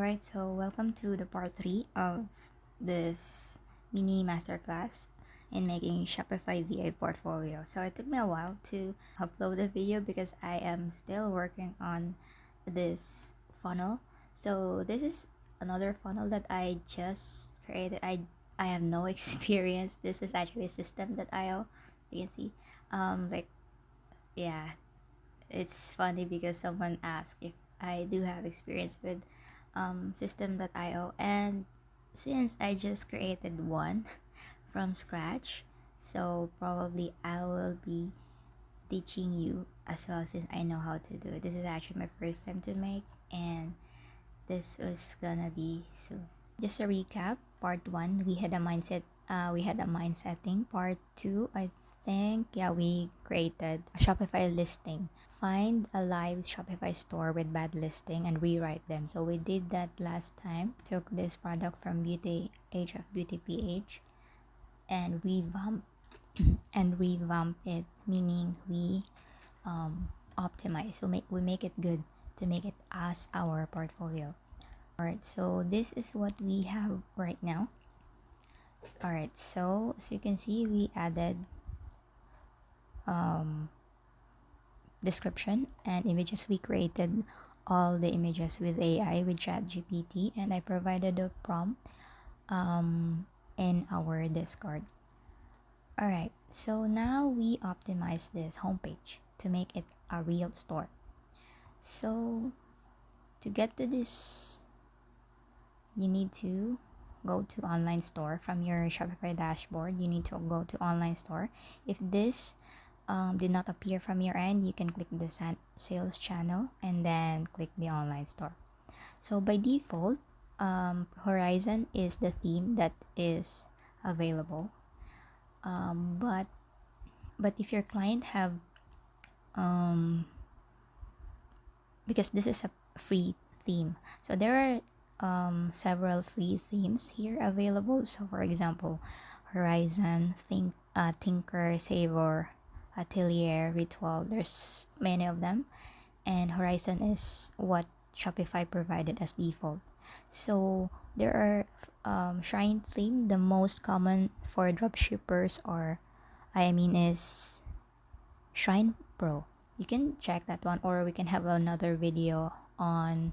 Alright, so welcome to the part 3 of this mini masterclass in making Shopify VA Portfolio. So it took me a while to upload the video because I am still working on this funnel. So this is another funnel that I just created. I have no experience. This is actually system.io. You can see. Like yeah, it's funny because someone asked if I do have experience with system.io, and since I just created one from scratch, so probably I will be teaching you as well since I know how to do it. This is actually my first time to make, and this was gonna be soon. Just a recap: part 1 we had a mindset, we had a mind setting. Part 2, I think, yeah, we created a Shopify listing. Find a live Shopify store with bad listing and rewrite them. So we did that last time. Took this product from Beauty Age of Beauty PH and revamp it, meaning we optimize. So we make it good to make it as our portfolio. Alright, so this is what we have right now. Alright, so as you can see, we added description and images. We created all the images with AI with ChatGPT, and I provided a prompt in our Discord. Alright, so now we optimize this homepage to make it a real store. So to get to this, you need to go to online store. From your Shopify dashboard, you need to go to online store. If this did not appear from your end, you can click the sales channel and then click the online store. So by default, Horizon is the theme that is available, but if your client have because this is a free theme, so there are several free themes here available. So for example, Horizon, Tinker, Savor, Atelier, Ritual, there's many of them, and Horizon is what Shopify provided as default. So there are shrine theme. The most common for dropshippers is Shrine Pro. You can check that one, or we can have another video on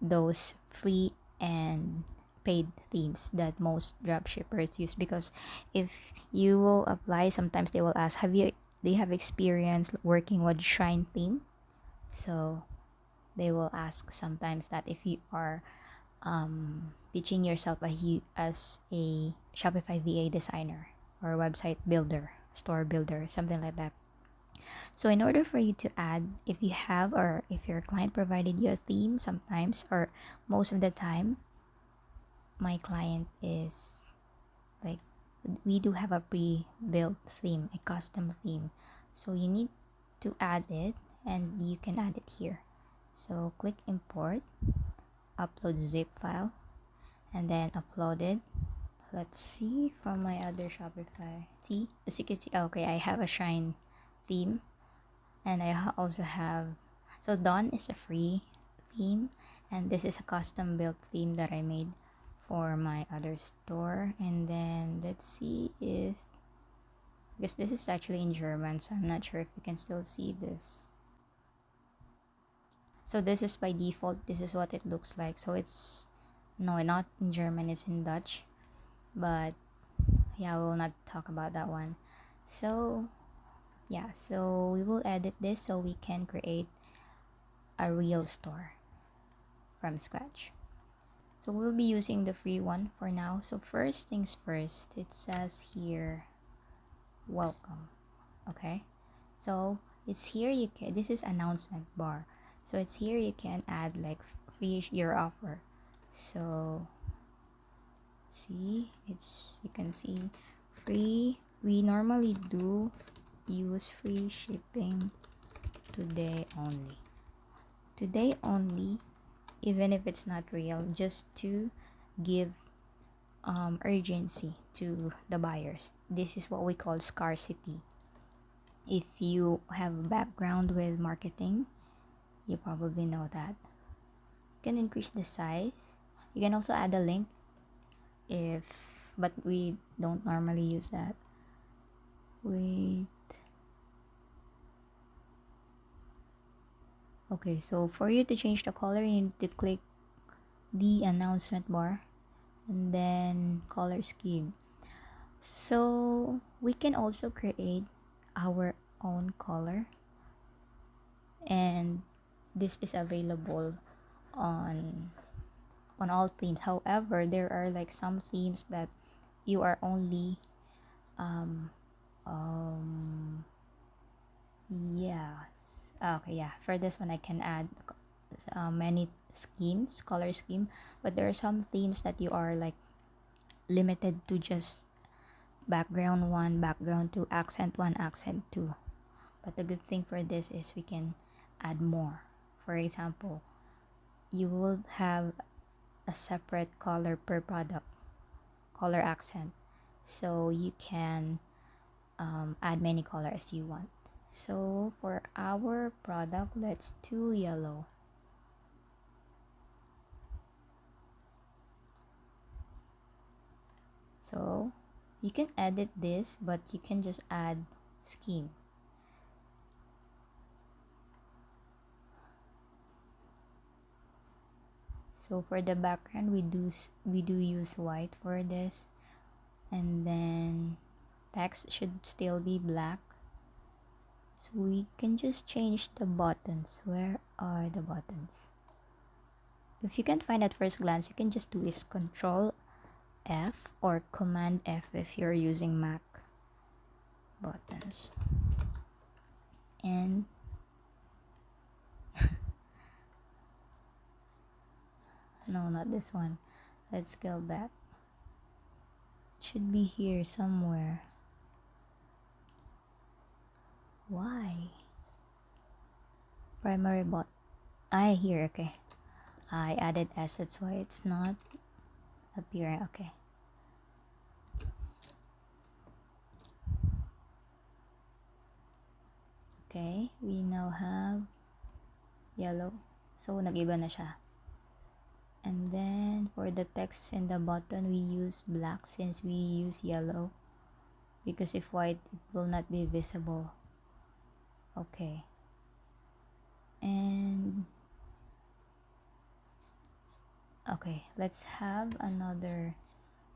those free and paid themes that most dropshippers use. Because if you will apply, sometimes they will ask, they have experience working with Shrine theme? So they will ask sometimes that if you are pitching yourself as a Shopify VA designer or website builder, store builder, something like that. So in order for you to add, if you have, or if your client provided you a theme, sometimes or most of the time, my client is like, we do have a pre-built theme, a custom theme. So you need to add it, and you can add it here. So click import, upload zip file, and then upload it. Let's see from my other Shopify. See, as you can see, okay, I have a Shrine theme, and I also have, so Dawn is a free theme, and this is a custom built theme that I made for my other store. And then let's see if, because this is actually in German, so I'm not sure if you can still see this. So this is by default, this is what it looks like. So it's, no, not in German, it's in Dutch, but yeah, we will not talk about that one. So yeah, so we will edit this so we can create a real store from scratch. So we'll be using the free one for now. So first things first, it says here, welcome. Okay, so it's here, this is announcement bar. So it's here, you can add like free your offer. So see, you can see free. We normally do use free shipping today only, even if it's not real, just to give urgency to the buyers. This is what we call scarcity. If you have a background with marketing, you probably know that. You can increase the size. You can also add a link if, but we don't normally use that. Wait. Okay, so for you to change the color, you need to click the announcement bar and then color scheme. So we can also create our own color, and this is available on all themes. However, there are like some themes that you are only um yes, okay, yeah, for this one I can add many schemes, color scheme, but there are some themes that you are like limited to just background 1, background 2, accent 1, accent 2. But the good thing for this is we can add more. For example, you will have a separate color per product, color accent, so you can add many colors you want. So for our product, let's do yellow. So you can edit this, but you can just add scheme. So for the background, we do use white for this, and then text should still be black. So we can just change the buttons. Where are the buttons? If you can't find at first glance, you can just do is Control F or Command F if you're using Mac. Buttons. And no, not this one. Let's go back. It should be here somewhere. Why? Primary bot. Here, okay. I added S, that's why it's not appearing. Okay. Okay, we now have yellow. So, nag-iba na siya. And then, for the text in the button, we use black since we use yellow. Because if white, it will not be visible. Okay. And okay, let's have another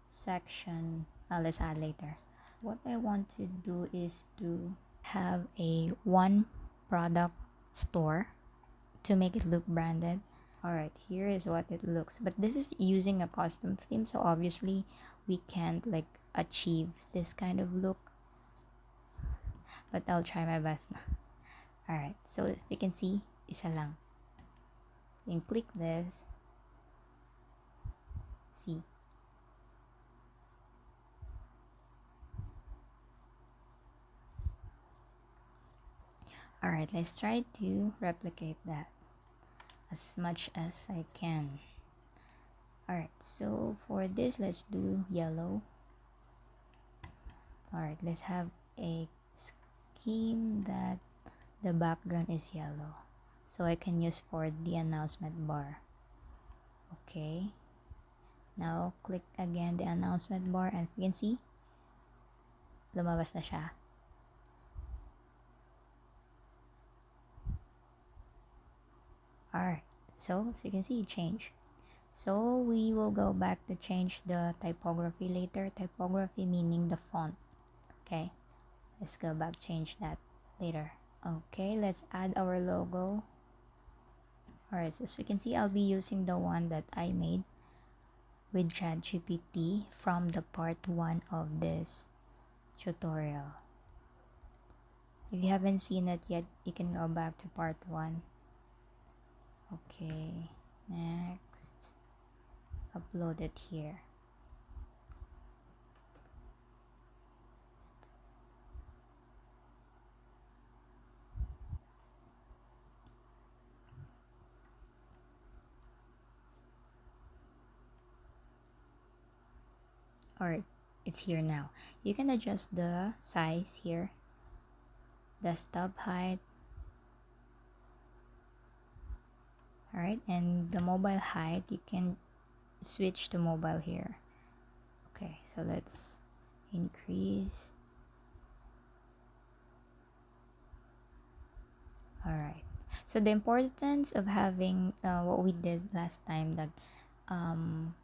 section. Let's add later. What I want to do is to have a one product store to make it look branded. Alright, here is what it looks, but this is using a custom theme, so obviously we can't like achieve this kind of look, but I'll try my best. Alright, so if you can see, isa lang. You can click this. See. Alright, let's try to replicate that as much as I can. Alright, so for this, let's do yellow. Alright, let's have a scheme that the background is yellow, so I can use for the announcement bar. Okay, now click again the announcement bar, and you can see lumabas na siya. Alright, so you can see it change. So we will go back to change the typography later. Typography meaning the font. Okay, let's go back, change that later. Okay, let's add our logo. Alright, so as you can see, I'll be using the one that I made with ChatGPT from the part 1 of this tutorial. If you haven't seen it yet, you can go back to part 1. Okay, next, upload it here. Alright, it's here now. You can adjust the size here, desktop height. All right, and the mobile height, you can switch to mobile here. Okay, so let's increase. All right, so the importance of having what we did last time, that um,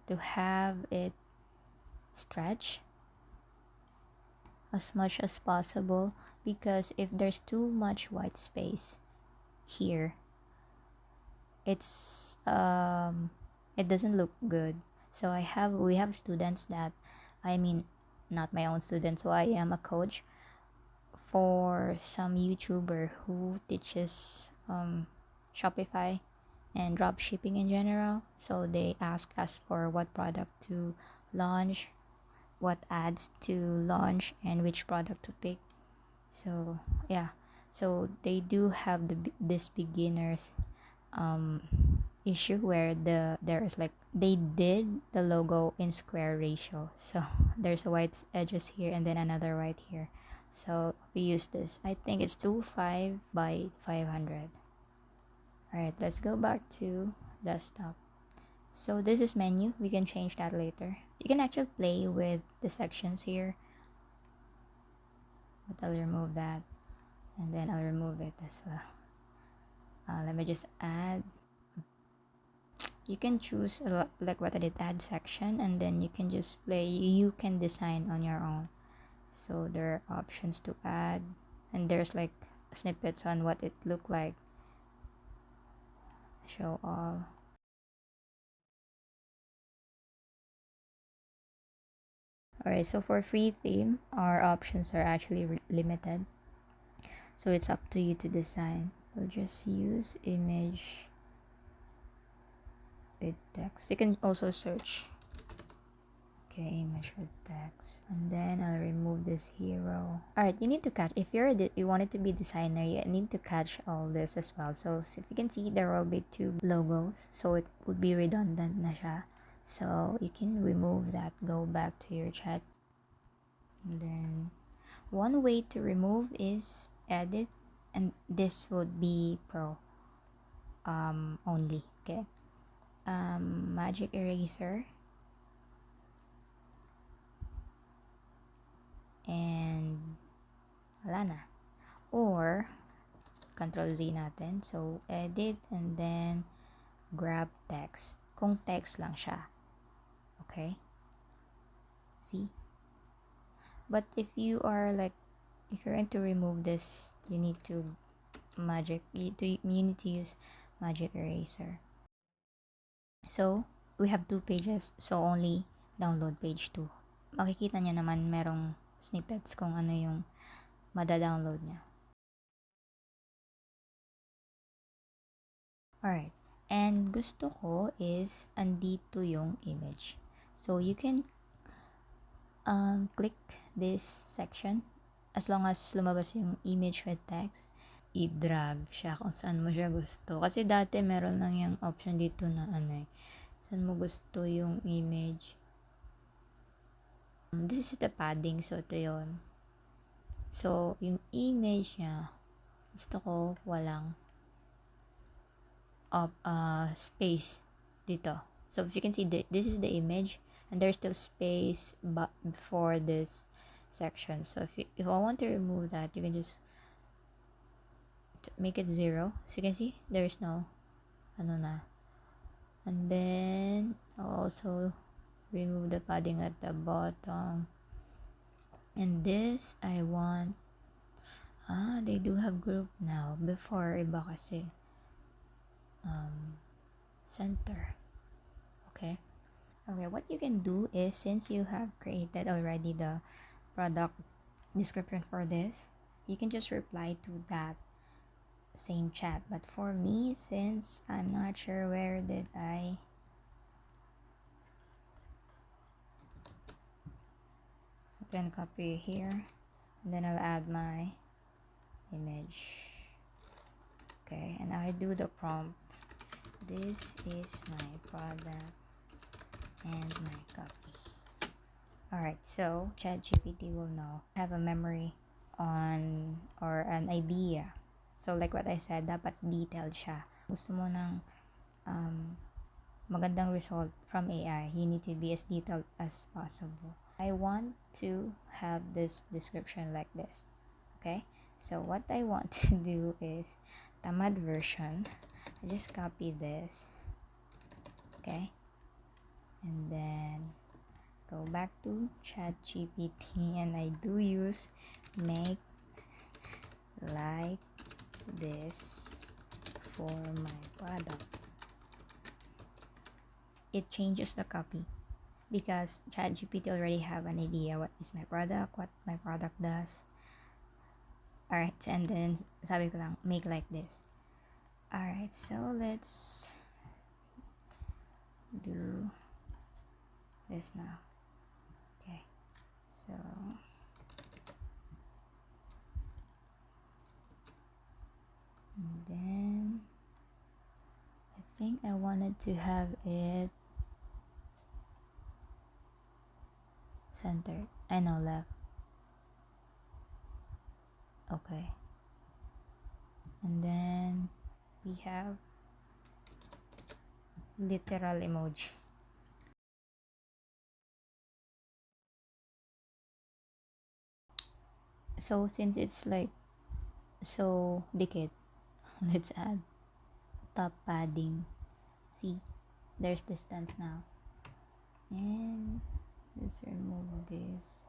to have it stretch as much as possible, because if there's too much white space here, it's it doesn't look good. So we have students that, I mean, not my own students, so I am a coach for some YouTuber who teaches Shopify and drop shipping in general. So they ask us for what product to launch, what ads to launch, and which product to pick. So yeah, so they do have this beginners um issue where there's like, they did the logo in square ratio, so there's a white edges here and then another white here. So we use this, I think it's 25 by 500. All right, let's go back to desktop. So this is menu, we can change that later. You can actually play with the sections here, but I'll remove that, and then I'll remove it as well. Let me just add. You can choose like what I did, add section, and then you can just play. You can design on your own. So there are options to add, and there's like snippets on what it looked like. Show all. Alright, so for free theme, our options are actually limited. So it's up to you to design. We'll just use image with text. You can also search. Okay, image with text, and then I'll remove this hero. All right, you need to catch, if you want it to be designer, you need to catch all this as well. So if you can see, there will be two logos, so it would be redundant na siya. So you can remove that. Go back to your chat, and then one way to remove is edit, and this would be pro only. Okay, magic eraser, and wala na. Or Control Z natin. So edit, and then grab text. Kung text lang siya. Okay? See? But if you are like, if you're going to remove this, you need to you need to use magic eraser. So we have two pages, so only download page 2. Makikita niya naman merong snippets kung ano yung mada-download niya. Alright, and gusto ko is andito yung image. So you can click this section as long as lumabas yung image with text. I-drag siya kung saan mo siya gusto. Kasi dati meron lang yung option dito na ano eh, saan mo gusto yung image. This is the padding, so ito yun. So, yung image niya, gusto ko walang space dito. So if you can see, this is the image, and there's still space before this section. So if I want to remove that, you can just make it 0. So you can see there's no ano na. And then I'll also remove the padding at the bottom. And this I want, they do have group now. Before iba kasi center. Okay, what you can do is, since you have created already the product description for this, you can just reply to that same chat. But for me, since I'm not sure where did I can copy here, and then I'll add my image. Okay, and I do the prompt. This is my product and my copy. Alright, so ChatGPT will know. Have a memory on or an idea. So like what I said, dapat detailed siya. gusto mo ng magandang result from AI, you need to be as detailed as possible. I want to have this description like this. Okay, so what I want to do is tamad version. I just copy this. Okay, and then go back to ChatGPT, and I do use make like this for my product. It changes the copy because ChatGPT already have an idea what is my product, what my product does. Alright, and then sabi ko lang, make like this. Alright, so let's do this now. Okay, so and then I think I wanted to have it centered. I know, left. Okay, and then we have literal emoji. So since it's like so dikit, let's add top padding. See, there's distance now, and let's remove this.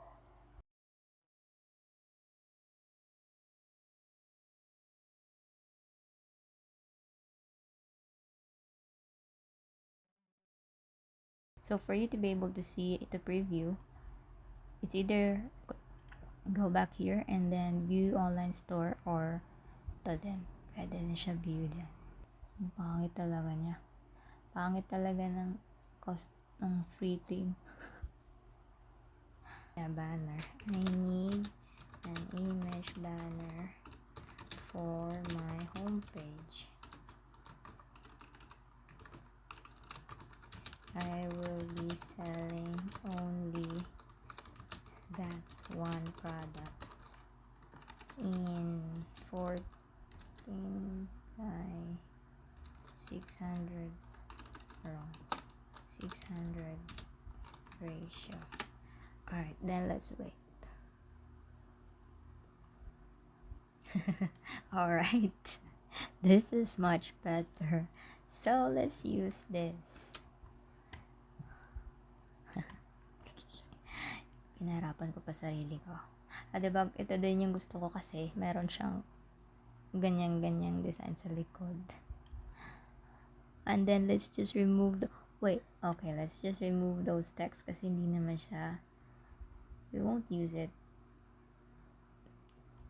So for you to be able to see the preview, it's either go back here and then view online store, or ito din, pwede na siya view din. Ang pangit talaga niya. Pangit talaga ng cost ng free thing. Yeah, banner. I need an image banner for my homepage. I will be selling only that one product in 14 by 600 wrong 600 ratio. Alright, then let's wait. Alright, this is much better, so let's use this. Pinahirapan ko pa sarili ko. Diba, ito din yung gusto ko kasi meron siyang ganyang design sa likod. And then let's just remove the let's just remove those texts kasi hindi naman siya, we won't use it.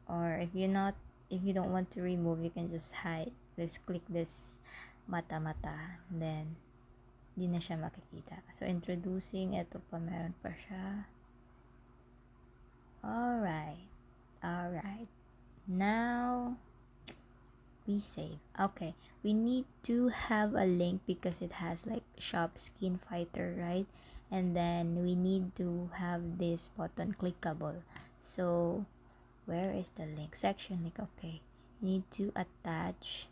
Or if you don't want to remove, you can just hide. Let's click this mata, then hindi na siya makikita. So introducing, ito pa, meron pa siya. Alright, now we save. Okay, we need to have a link because it has like shop skin fighter, right? And then we need to have this button clickable. So where is the link? Section link. Okay, you need to attach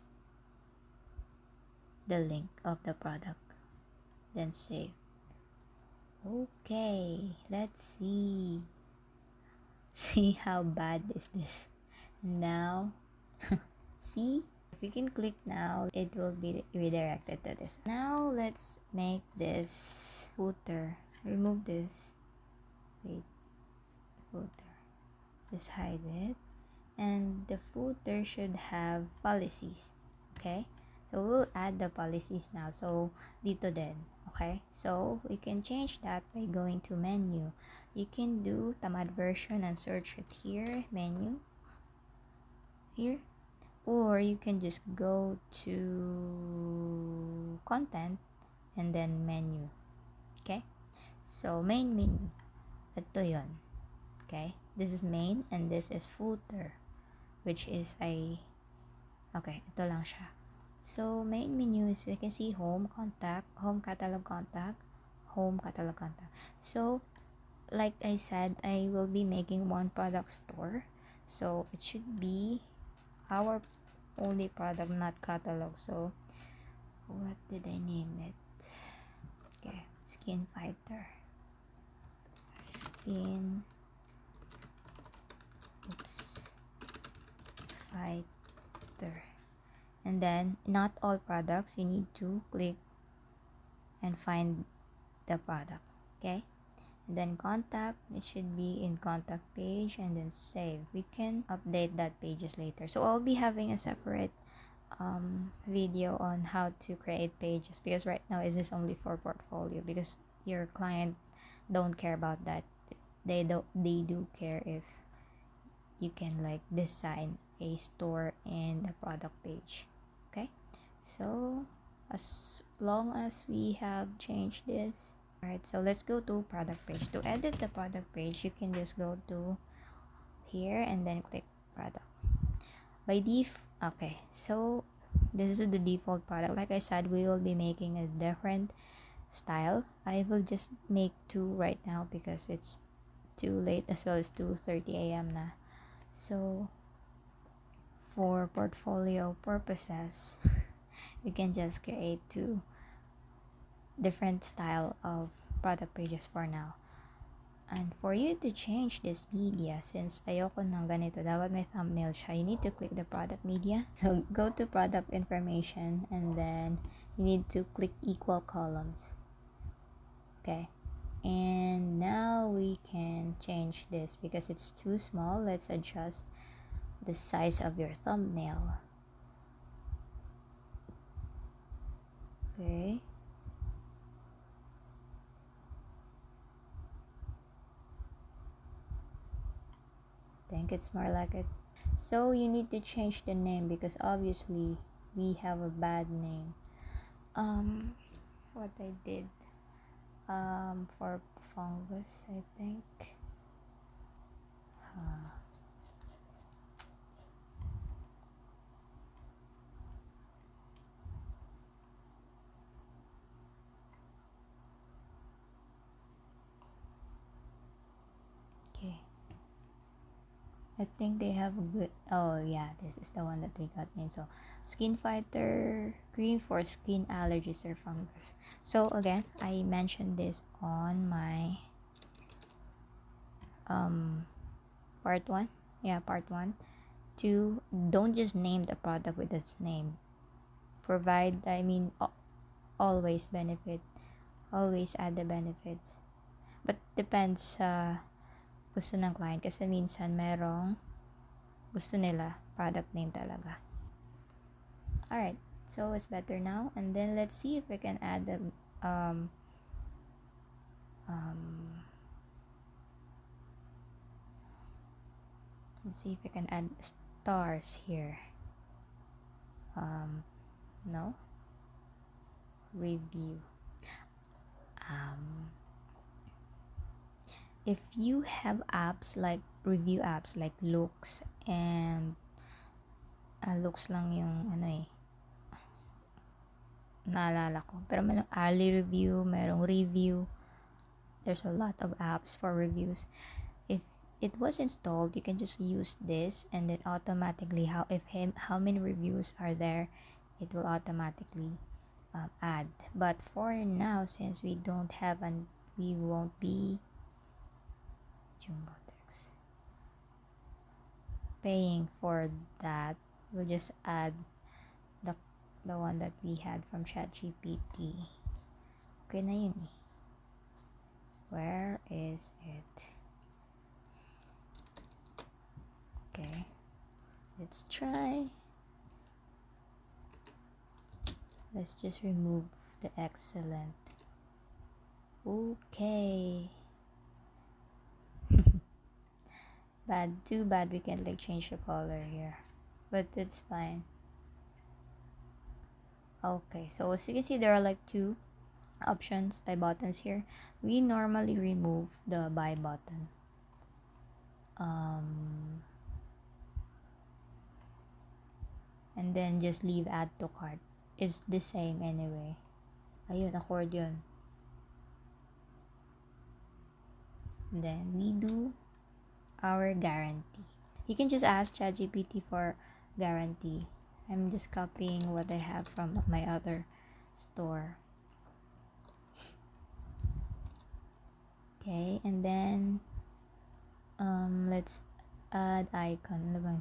the link of the product, then save. Okay, let's see how bad is this now. See, if we can click now, it will be redirected to this. Now let's make this footer. Remove this. Wait, footer. Just hide it. And the footer should have policies. Okay, so we'll add the policies now. So dito din. Okay, so we can change that by going to menu. You can do tamad version and search it here, menu, here, or you can just go to content and then menu. Okay, so main menu, ito yun. Okay, this is main and this is footer, which is okay, ito lang siya. So main menu is, you can see home, contact, home catalog contact, home catalog contact. So like I said, I will be making one product store, so it should be our only product, not catalog. So What did I name it? Okay, skin fighter. Skin fighter. And then not all products, you need to click and find the product. Okay, and then contact, it should be in contact page, and then save. We can update that pages later, so I'll be having a separate video on how to create pages, because right now it is only for portfolio, because your client don't care about that. They do care if you can like design a store and the product page. Okay, so as long as we have changed this. Alright, so let's go to product page. To edit the product page, you can just go to here and then click product. Okay, so this is the default product. Like I said, we will be making a different style. I will just make 2 right now because it's too late, as well as 2:30 a.m. na. So for portfolio purposes, we can just create 2 different style of product pages for now. And for you to change this media, since ayoko ng ganito, dapat may thumbnail siya, you need to click the product media. So go to product information, and then you need to click equal columns. Okay, and now we can change this because it's too small. Let's adjust the size of your thumbnail. Okay, I think it's more like it. So you need to change the name because obviously we have a bad name. What I did for fungus, I think. Okay, I think they have a good. Oh yeah, this is the one that we got named. So skin fighter, green for skin allergies or fungus. So again, I mentioned this on my part 1. Yeah, part 1. To don't just name the product with its name. Provide, always benefit. Always add the benefit. But depends sa gusto ng client, kasi minsan merong gusto nila product name talaga. Alright, so it's better now. And then let's see if we can add the let's see if we can add stars here. No, review. If you have apps like review apps like Looks, and Looks lang yung naalala ko, pero merong early review, merong review. There's a lot of apps for reviews. If it was installed, you can just use this, and then automatically how many reviews are there, it will automatically add. But for now, since we don't have, and we won't be paying for that, we'll just add the one that we had from ChatGPT. Okay na yun eh. Where is it? Okay, let's try. Let's just remove the excellent. Okay. Too bad we can't like change the color here, but it's fine. Okay, so as you can see, there are like 2 options, buy buttons here. We normally remove the buy button. And then just leave add to cart. It's the same anyway. Ayun, accordion. Then we do our guarantee. You can just ask ChatGPT for guarantee. I'm just copying what I have from my other store. Okay, and then let's add icon. Ano ba?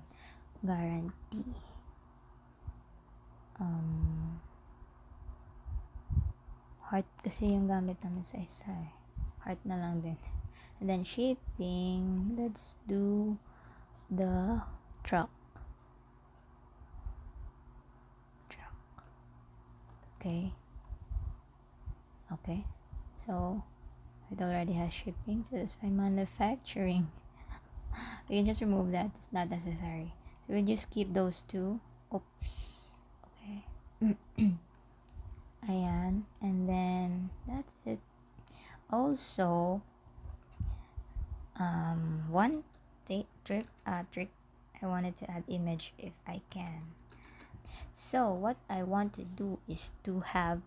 Guarantee. Heart kasi yung gamit namin sa isa eh. Heart na lang din. And then shipping, let's do the truck. Okay. Okay. So it already has shipping, so let's find manufacturing. We can just remove that. It's not necessary. So we just keep those two. Oops. Okay. Ayan. And then that's it. Also, one trick I wanted to add image if I can. So what I want to do is to have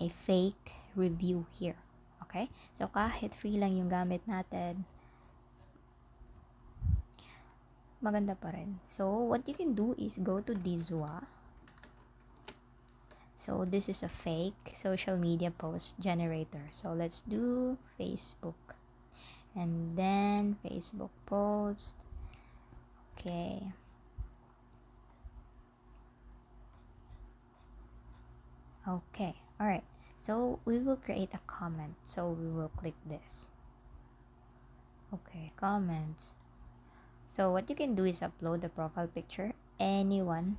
a fake review here. Okay? So kahit free lang yung gamit natin, maganda pa rin. So what you can do is go to Dizwa. So this is a fake social media post generator. So let's do Facebook. And then Facebook post. Okay. Okay. All right. So we will create a comment. So we will click this. Okay, comments. So what you can do is upload the profile picture. Anyone.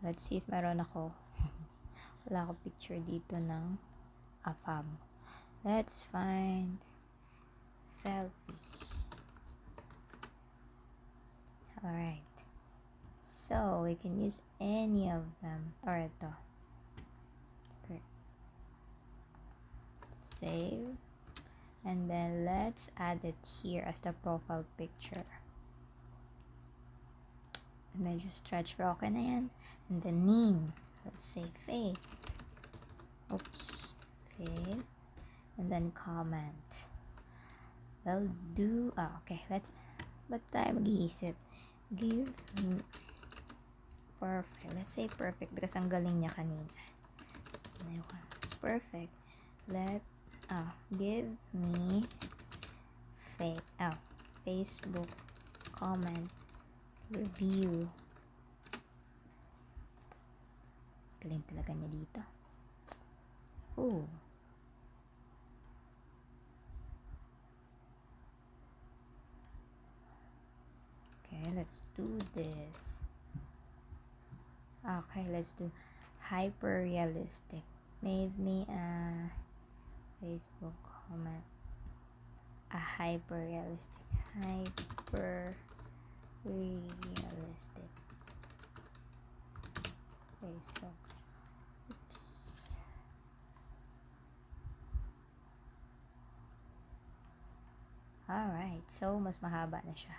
Let's see if meron ako. Wala ako picture dito ng AFAB. Let's find selfie. Alright. So we can use any of them. Or ito. Okay. Save. And then let's add it here as the profile picture. Medyo stretch, pero okay na yan. And the name, let's say Faith. Oops, Faith. And then comment. Well, do, okay, let's, ba't tayo mag-iisip? Give me, perfect. Let's say perfect because ang galing niya kanina. Perfect. Give me Facebook comment review. Galing talaga niya dito. Oh. Okay, let's do this. Okay, let's do hyper realistic. Maybe Facebook comment. A hyper realistic. Facebook. Oops. Alright, so mas mahaba na siya.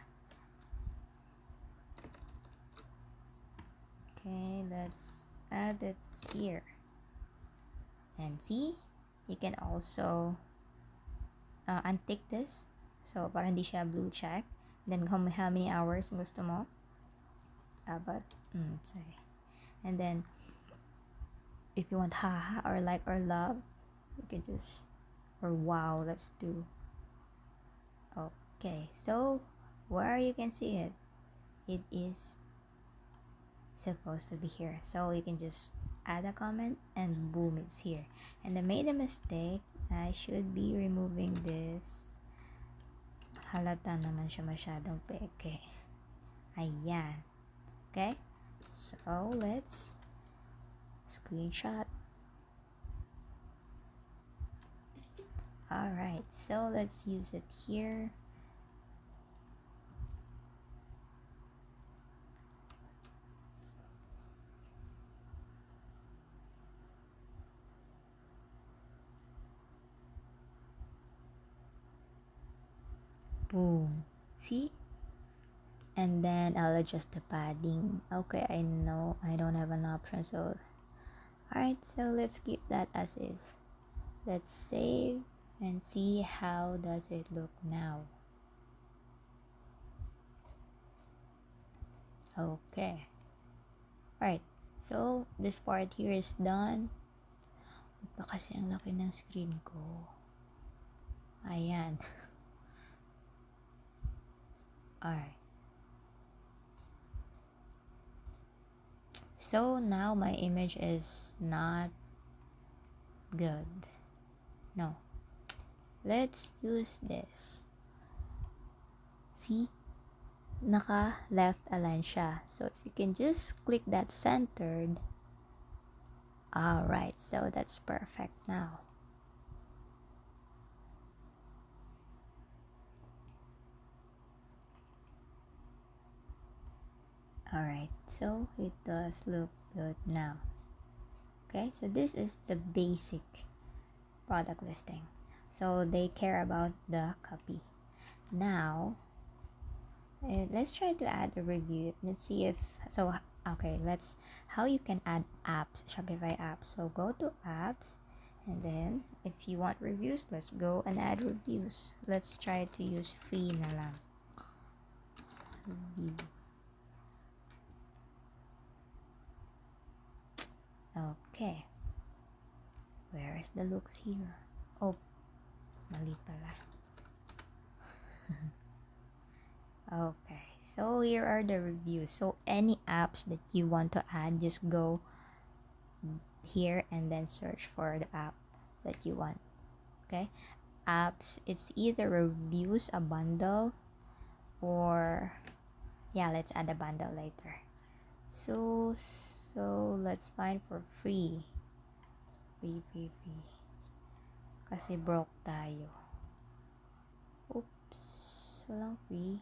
Okay, let's add it here. And see, you can also untick this. So, para hindi siya blue check. Then, how many hours gusto mo. Sorry. And then, if you want haha or like or love, you can just, or wow, let's do. Okay, so, where you can see it, it is supposed to be here. So, you can just add a comment and boom, it's here. And I made a mistake. I should be removing this. Halata naman siya masyadong peke. Ayan. Okay? So, let's screenshot. Alright, so let's use it here. Boom. See? And then I'll adjust the padding. Okay, I know I don't have an option, so alright, so let's keep that as is. Let's save and see how does it look now. Okay. Alright, so this part here is done. Baka kasi ang laki ng screen ko. Ayan. Alright. So now my image is not good. No. Let's use this. See? Naka left align siya. So if you can just click that centered. Alright, so that's perfect now. Alright, so it does look good now. Okay, so this is the basic product listing. So they care about the copy. Now, let's try to add a review. Let's see if, so, okay, how you can add apps, Shopify apps. So go to apps, and then if you want reviews, let's go and add reviews. Let's try to use free na lang. Review. Okay. Where is the looks here? Oh, mali pala. Okay, so here are the reviews. So any apps that you want to add, just go here and then search for the app that you want. Okay, apps, it's either reviews, a bundle, or yeah, let's add a bundle later. So let's find for free. Free. Kasi broke tayo. Oops, walang free.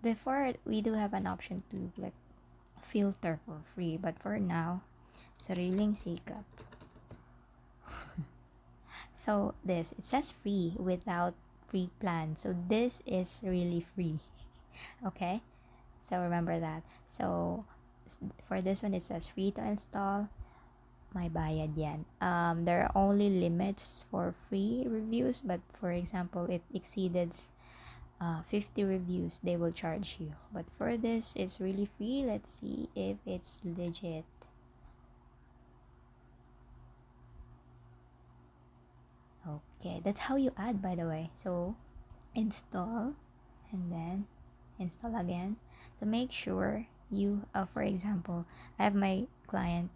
Before, we do have an option to like filter for free, but for now, sariling sikap. So this, it says free without free plan. So this is really free. Okay, so remember that. So for this one, it says free to install. May bayad yan. There are only limits for free reviews, but for example, it exceeded 50 reviews, they will charge you. But for this, it's really free. Let's see if it's legit. Okay, that's how you add, by the way. So install and then install again. So make sure you, for example, I have my client,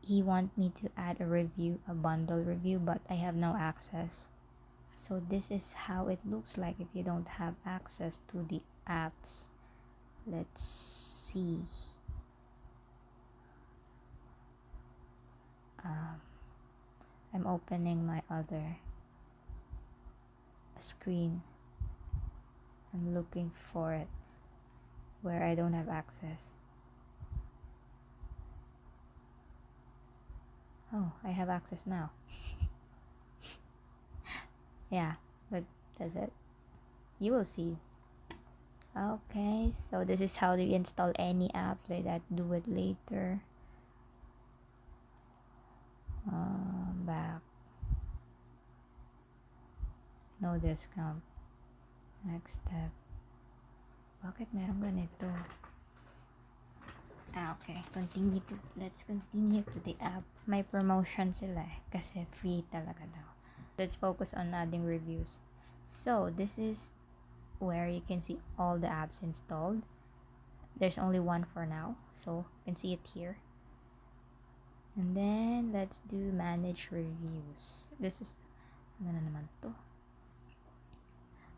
he want me to add a review, a bundle review, but I have no access. So this is how it looks like if you don't have access to the apps. Let's see. I'm opening my other screen. I'm looking for it where I don't have access. Oh, I have access now. Yeah, but that's it. You will see. Okay, so this is how you install any apps like that. Do it later. Back. No discount. Next step. Bakit meron ganito? Okay. Let's continue to the app. May promotion sila kasi free talaga daw. Let's focus on adding reviews. So this is where you can see all the apps installed. There's only one for now, so you can see it here. And then let's do manage reviews. This is ano na naman to?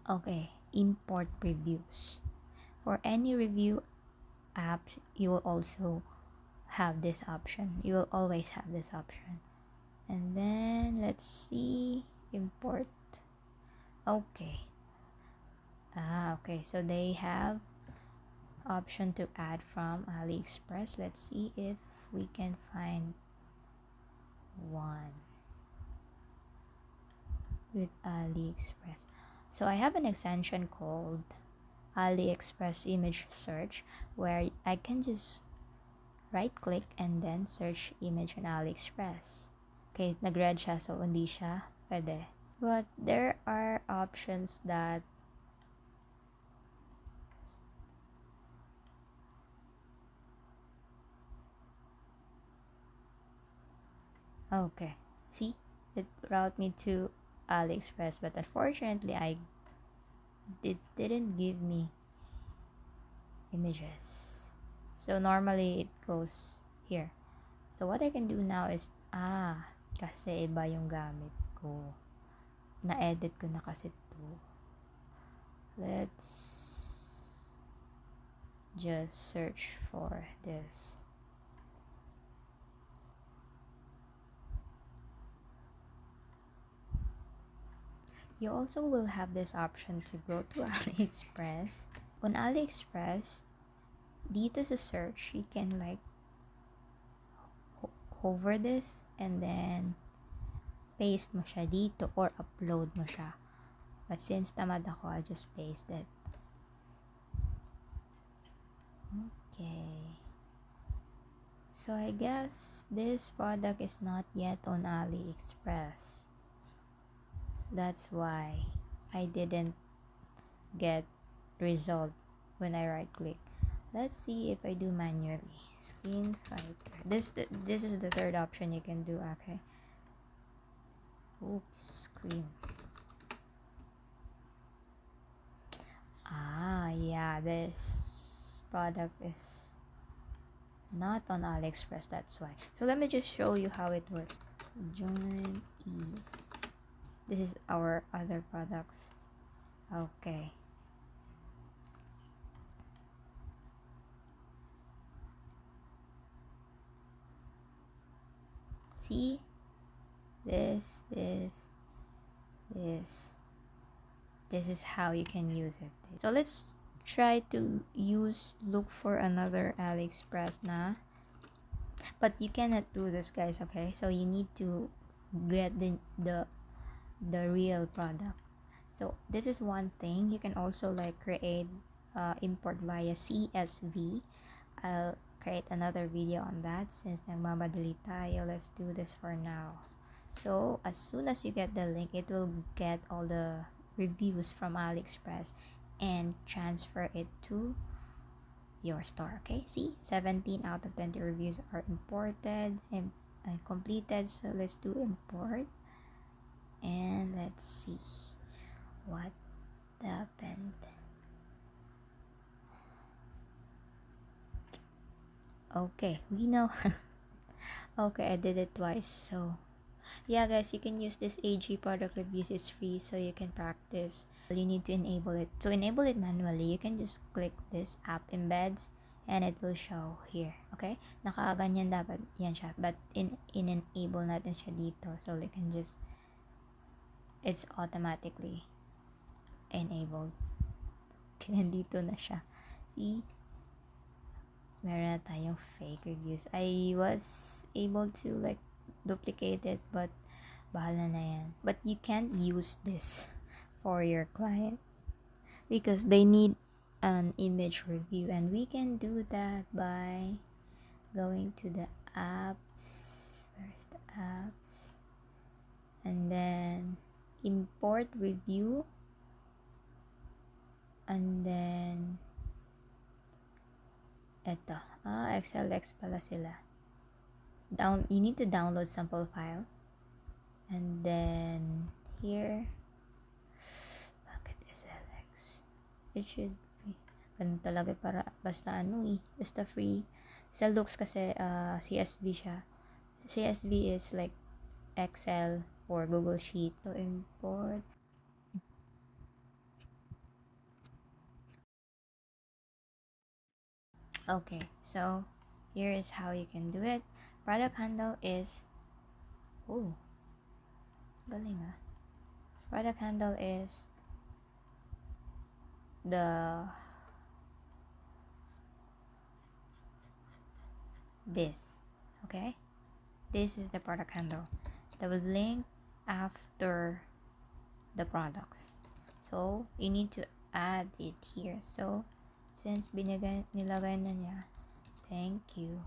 Okay, import reviews. For any review apps, you will also have this option. You will always have this option. And then let's see, import. Okay. Okay, so they have option to add from AliExpress. Let's see if we can find one with AliExpress. So I have an extension called AliExpress image search where I can just right click and then search image on AliExpress. Okay, nag-red siya, so hindi siya pwede. But there are options that okay, See, it brought me to AliExpress, but unfortunately it didn't give me images. So normally it goes here. So what I can do now is, kasi iba yung gamit ko. Na-edit ko na kasi to. Let's just search for this. You also will have this option to go to AliExpress. On AliExpress, dito sa search, you can like hover this and then paste mo siya dito or upload mo siya. But since tamad ako, I'll just paste it. Okay. So I guess this product is not yet on AliExpress. That's why I didn't get result when I right click. Let's see if I do manually. Screen fighter. This is the third option you can do. Okay. Oops, screen. Yeah, this product is not on AliExpress, that's why. So let me just show you how it works. Join ease. This is our other products. Okay. See? This is how you can use it. So let's try to look for another AliExpress na. But you cannot do this, guys, okay? So you need to get the real product. So this is one thing. You can also like create import via CSV. I'll create another video on that since nagmamadali tayo. Let's do this for now. So as soon as you get the link, it will get all the reviews from AliExpress and transfer it to your store. Okay, see, 17 out of 20 reviews are imported and completed. So let's do import and let's see what happened. Okay, we know. Okay, I did it twice. So yeah, guys, you can use this AG product reviews. It's free, so you can practice. You need to enable it. To enable it manually, you can just click this app embeds and it will show here. Okay, nakaganyan dapat yan siya, but enable natin siya dito, so we can just, it's automatically enabled. Kaya dito na siya. See, meron na tayong fake reviews. I was able to like duplicate it, but bahala na yan. But you can't use this for your client because they need an image review, and we can do that by going to the apps. Where's the apps? And then import review, and then eto, XLX pala sila. You need to download sample file, and then here, bakit SLX? It should be ganun talaga, para basta basta free. Sa looks kasi CSV siya. CSV is like Excel or Google Sheet. So import. Okay, so here is how you can do it. Product handle is, galing Product handle is this. Okay, this is the product handle. The link after the products. So you need to add it here. So since nilagay na niya, thank you.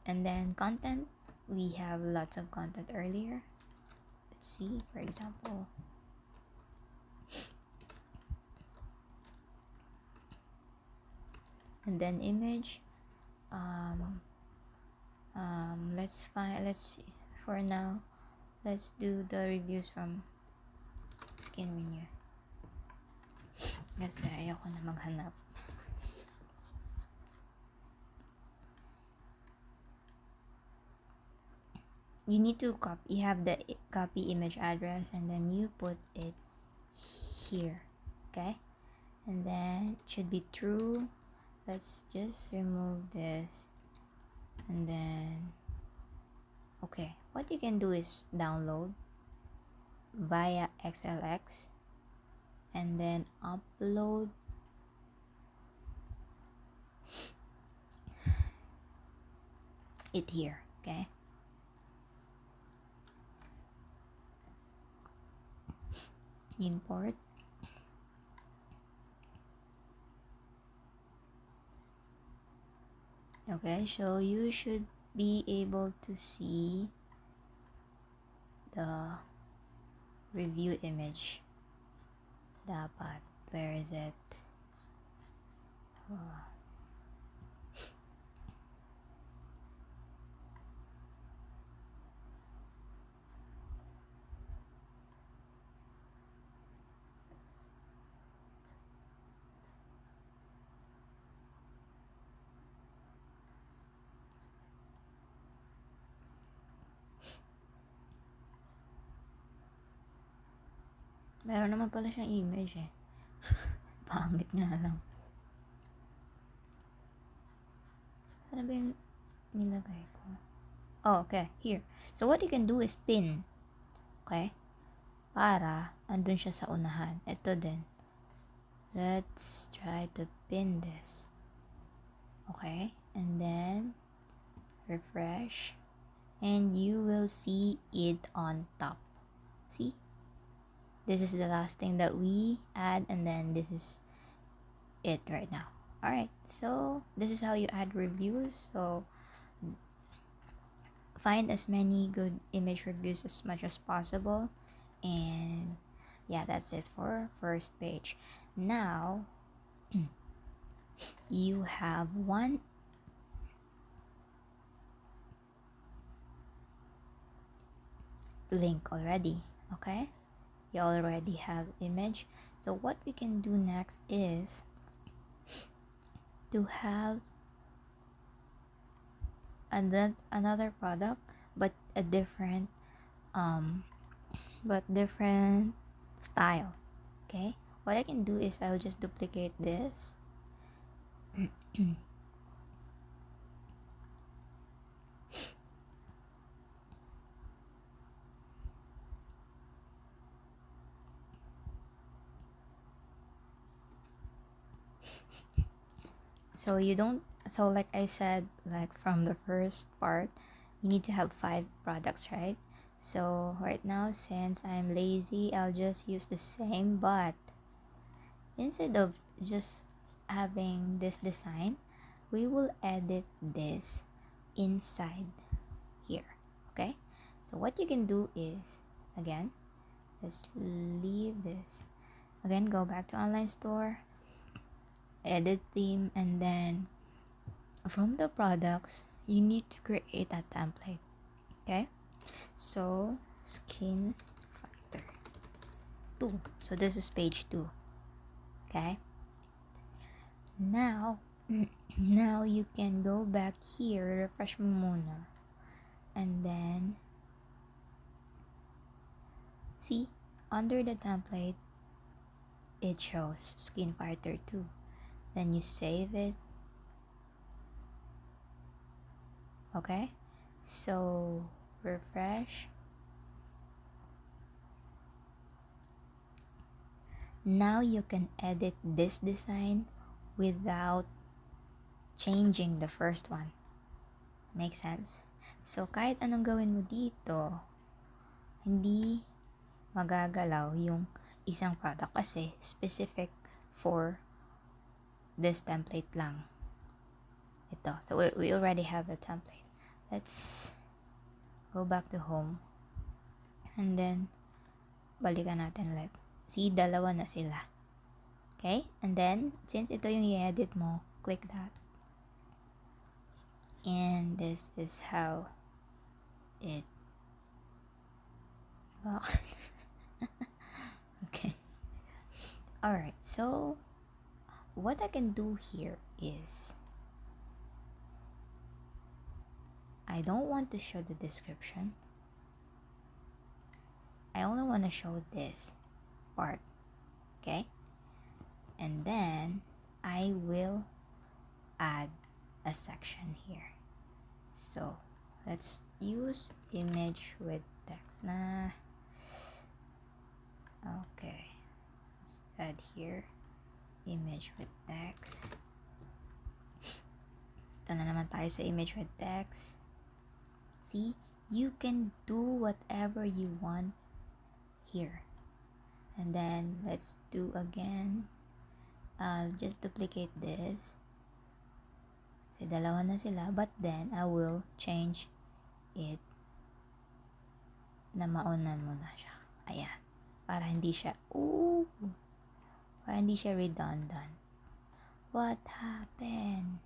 And then content, we have lots of content earlier. Let's see, for example, and then image, let's see. For now, let's do the reviews from Skin Menu. Kasi ayoko na maghanap. You need to copy. You have the copy image address, and then you put it here. Okay, and then it should be true. Let's just remove this, and then okay, what you can do is download via XLX and then upload it here. Okay, import. Okay, so you should be able to see the review image. Dapat, where is it? Meron naman pala siyang image eh. Pangit nga lang. Saan ba yung nilagay ko? Oh, okay. Here. So, what you can do is pin. Okay? Para andun siya sa unahan. Ito din. Let's try to pin this. Okay? And then, refresh. And you will see it on top. See? This is the last thing that we add, and then this is it right now. Alright, so this is how you add reviews. So find as many good image reviews as much as possible, and yeah, that's it for first page. Now you have one link already. Okay, you already have image. So what we can do next is to have another product, but a different style. Okay, what I can do is I'll just duplicate this. So like I said, like from the first part, you need to have 5 products, right? So right now, since I'm lazy, I'll just use the same, but instead of just having this design, we will edit this inside here. Okay, so what you can do is, again, let's leave this. Again, go back to online store, edit theme, and then from the products you need to create a template. Okay, so skin fighter 2, so this is page 2. Okay, now you can go back here, refresh mo muna, and then see under the template it shows skin fighter 2. Then you save it. Okay, so refresh. Now you can edit this design without changing the first one. Make sense? So kahit anong gawin mo dito, hindi magagalaw yung isang product kasi specific for this template lang. Ito. So we already have the template. Let's go back to home. And then, balikan natin ulit. See, dalawa na sila. Okay? And then, since ito yung i-edit mo, click that. And this is how it looks. Okay. Alright, so what I can do here is I don't want to show the description. I only want to show this part. Okay? And then I will add a section here. So let's use image with text na. Okay, let's add here image with text. Ito na naman tayo sa image with text. See, you can do whatever you want here. And then let's do again. I'll just duplicate this. Kasi dalawa na sila, but then I will change it na maunan mo na siya. Ayan. Para hindi siya redundant. What happened?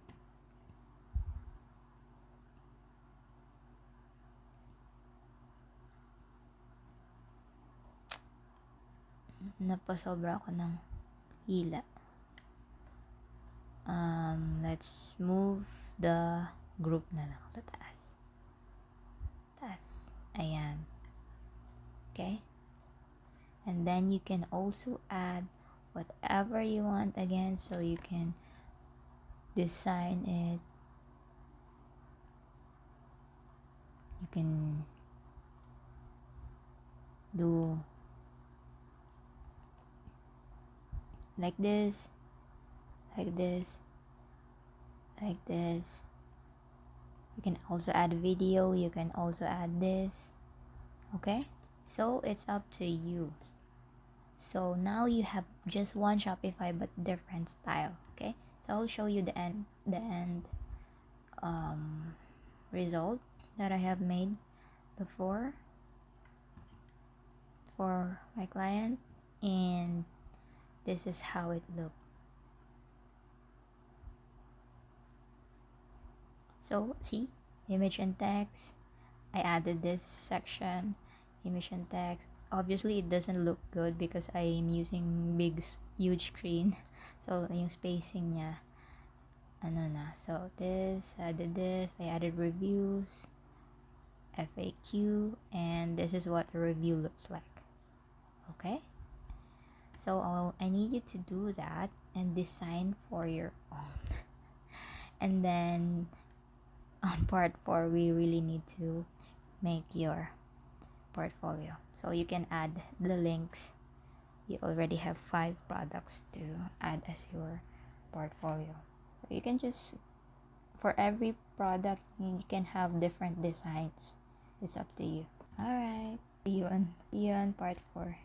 Napasobra ako ng hila. Let's move the group na lang sa taas. Ayan. Okay? And then you can also add whatever you want again, so you can design it. You can do like this, like this, like this. You can also add video, you can also add this. Okay, so it's up to you. So now you have just one Shopify but different style. Okay, so I'll show you the end result that I have made before for my client, and this is how it looked. So see, image and text. I added this section, image and text. Obviously it doesn't look good because I am using huge screen. So yung spacing niya ano na. So this, I did this, I added reviews, FAQ, and this is what the review looks like. Okay, so I need you to do that and design for your own. And then on part 4 we really need to make your portfolio, so you can add the links. You already have 5 products to add as your portfolio, so you can just, for every product you can have different designs. It's up to you. All right, see you on part 4.